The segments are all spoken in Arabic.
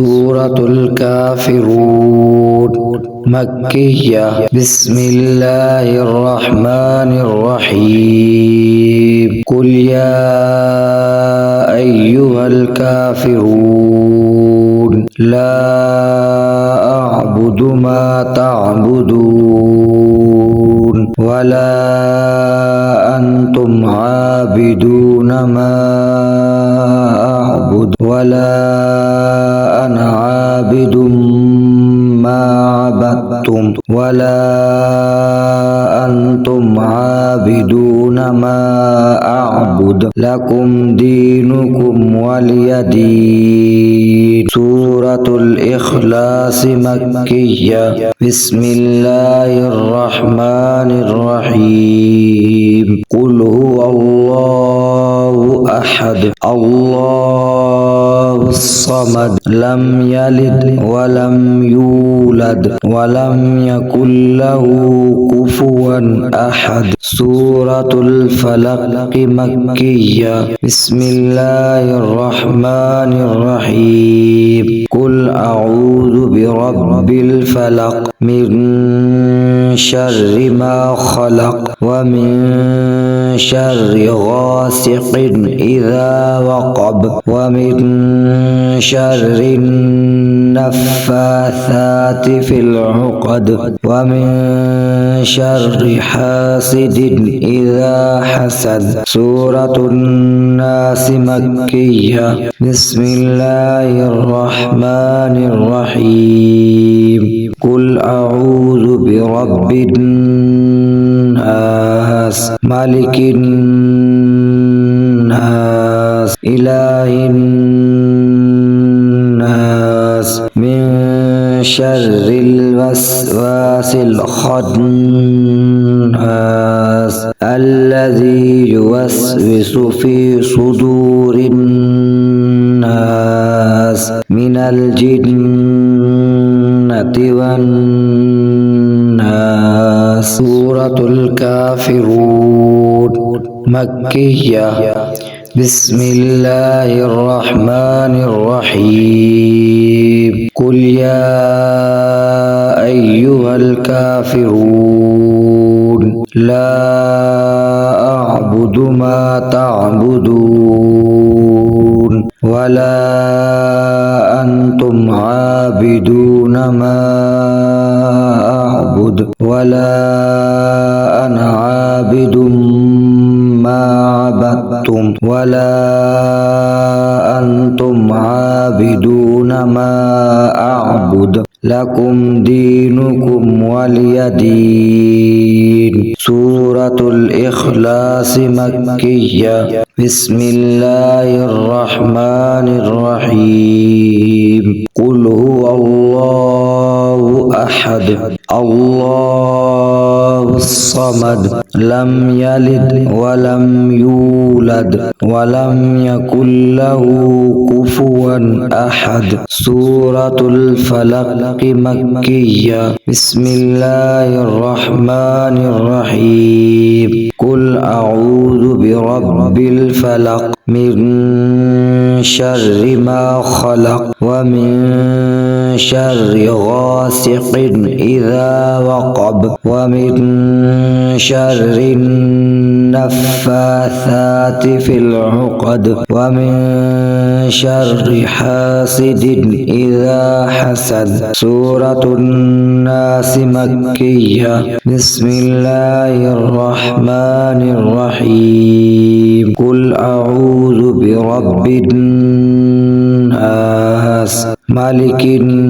سورة الكافرون مكية. بسم الله الرحمن الرحيم. قل يا أيها الكافرون لا أعبد ما تعبدون ولا أنتم عابدون ما أعبد ولا أنا عابد ما عبدتم ولا أنتم عابدون ما أعبد لكم دينكم ولي دين. سورة الإخلاص مكية. بسم الله الرحمن الرحيم. قل هو الله أحد الله الصمد لم يلد ولم يولد ولم يكن له كفوا أحد. سورة الفلق مكية. بسم الله الرحمن الرحيم. قل أعوذ برب الفلق من شر ما خلق ومن شر غاسق إذا وقب ومن شر النفاثات في العقد ومن شر حاسد إذا حسد. سورة الناس مكية. بسم الله الرحمن الرحيم. قل أعوذ برب الناس ملك الناس إله الناس من شر الوسواس الخناس الذي يوسوس في صدور الناس من الجنة والناس. سورة الكافرون مكية. بسم الله الرحمن الرحيم. قل يا أيها الكافرون لا أعبد ما تعبدون ولا أنتم عابدون ما أعبد ولا أنا عابد ما عبدتم ولا أنتم عابدون ما أعبد لكم دينكم ولي دين. سورة الإخلاص مكية. بسم الله الرحمن الرحيم. قل هو الله أحد الله الصمد لم يلد ولم يولد ولم يكن له كفوا أحد. سورة الفلق مكية. بسم الله الرحمن الرحيم. قل أعوذ برب الفلق من شر ما خلق ومن شر غاسق إذا وقب ومن شر النفاثات في العقد ومن شر حاسد إذا حسد. سورة الناس مكية. بسم الله الرحمن الرحيم. قل أعوذ برب الناس ملك الناس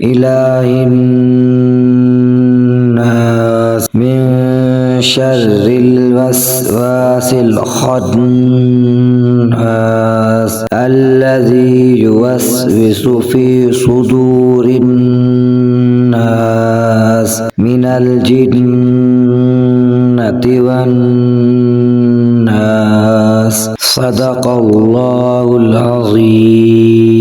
إله الناس من شر الوسواس الخناس الذي يوسوس في صدور الناس من الجنة والناس. صدق الله العظيم.